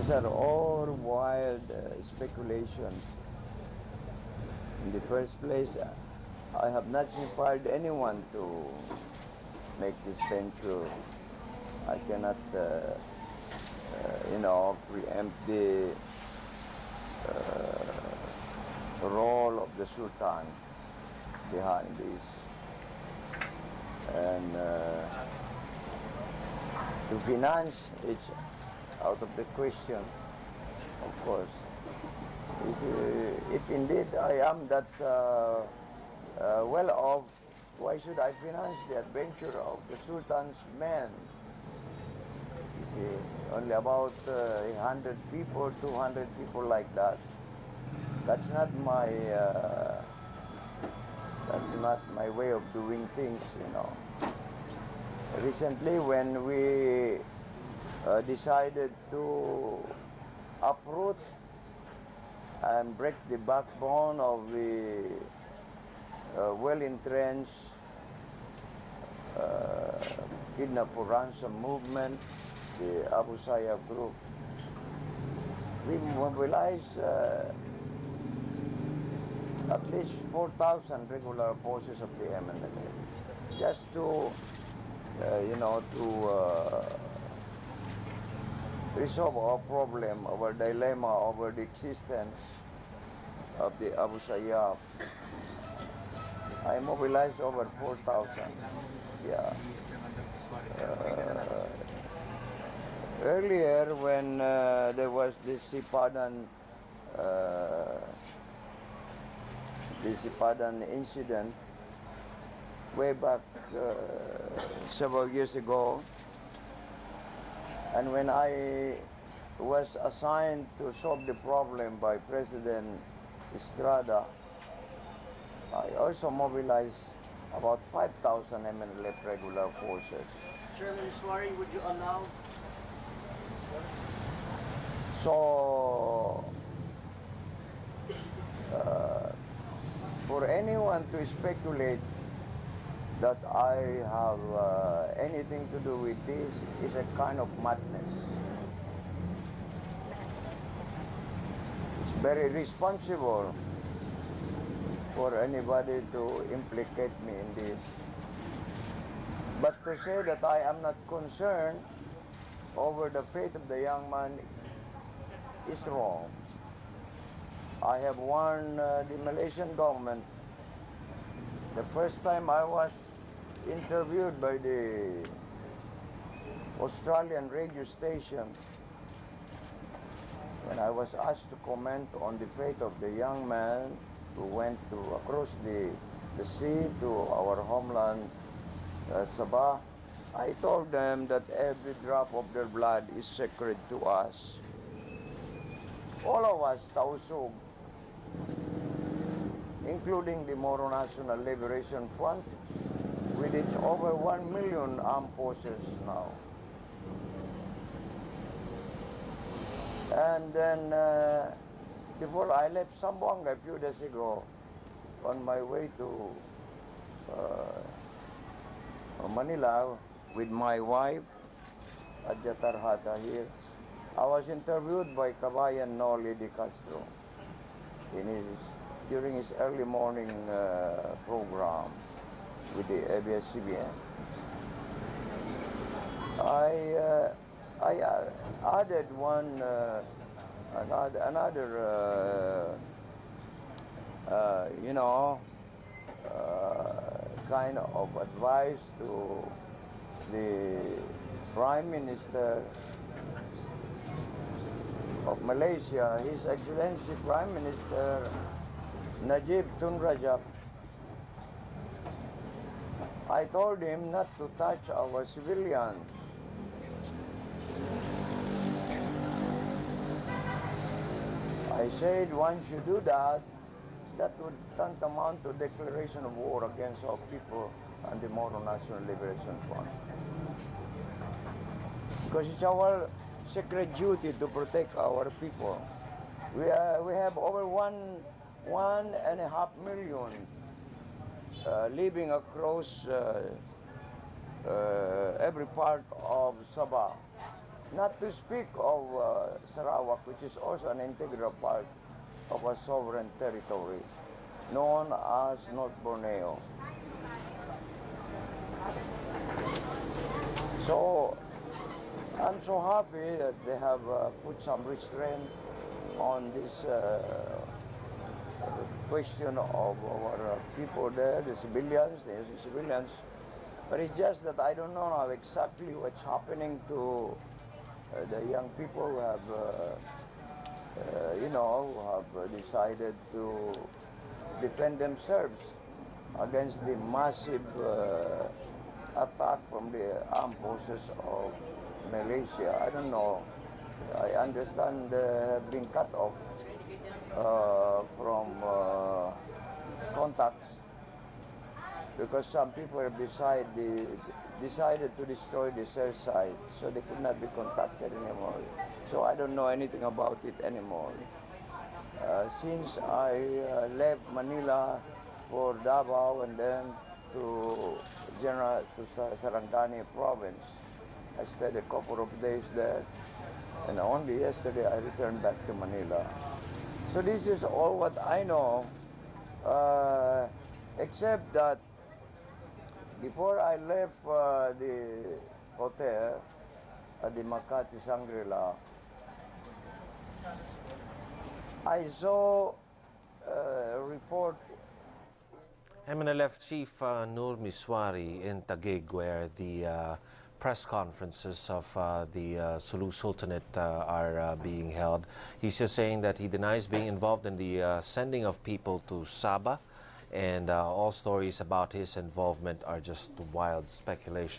These are all wild speculations. In the first place, I have not inspired anyone to make this venture. I cannot, preempt the role of the Sultan behind this. And to finance, it's out of the question, of course. If indeed I am that well off, why should I finance the adventure of the Sultan's men? You see, only about 100 people, 200 people like that. That's not my way of doing things, you know. Recently, when we decided to uproot and break the backbone of the well-entrenched kidnap for ransom movement, the Abu Sayyaf group, we mobilized at least 4,000 regular forces of the MNLA, just to, resolve our problem, our dilemma over the existence of the Abu Sayyaf. I mobilized over 4,000. Yeah. Earlier, when there was this Sipadan incident, way back several years ago, and when I was assigned to solve the problem by President Estrada, I also mobilized about 5,000 MNLF regular forces. Chairman Suari, would you allow? So, for anyone to speculate that I have anything to do with this is a kind of madness. It's very irresponsible for anybody to implicate me in this. But to say that I am not concerned over the fate of the young man is wrong. I have warned the Malaysian government. The first time I was interviewed by the Australian radio station, when I was asked to comment on the fate of the young man who went across the sea to our homeland, Sabah, I told them that every drop of their blood is sacred to us. All of us, Tausug, including the Moro National Liberation Front, with its over 1 million armed forces now. And then, before I left Zamboanga a few days ago, on my way to Manila with my wife, Adja Tarhata here, I was interviewed by Kabayan Noli de Castro during his early morning program with the ABS-CBN. I added another kind of advice to the Prime Minister of Malaysia, His Excellency Prime Minister Najib Tun Rajab. I told him not to touch our civilians. I said once you do that, that would tantamount to declaration of war against our people and the Moro National Liberation Front. Because it's our sacred duty to protect our people. We have over 1.5 million living across every part of Sabah. Not to speak of Sarawak, which is also an integral part of a sovereign territory known as North Borneo. So I'm so happy that they have put some restraint on this question of our people there, the civilians, But it's just that I don't know now exactly what's happening to the young people who have, decided to defend themselves against the massive attack from the armed forces of Malaysia. I don't know. I understand they have been cut off from contacts because some people decided to destroy the cell site, so they could not be contacted anymore. So I don't know anything about it anymore. Since I left Manila for Davao and then to Sarangani province, I stayed a couple of days there, and only yesterday I returned back to Manila. So this is all what I know, except that before I left the hotel at the Makati Shangri-La, I saw a report. MNLF Chief Nur Miswari in Taguig, where the press conferences of the Sulu Sultanate are being held. He's just saying that he denies being involved in the sending of people to Sabah, and all stories about his involvement are just wild speculation.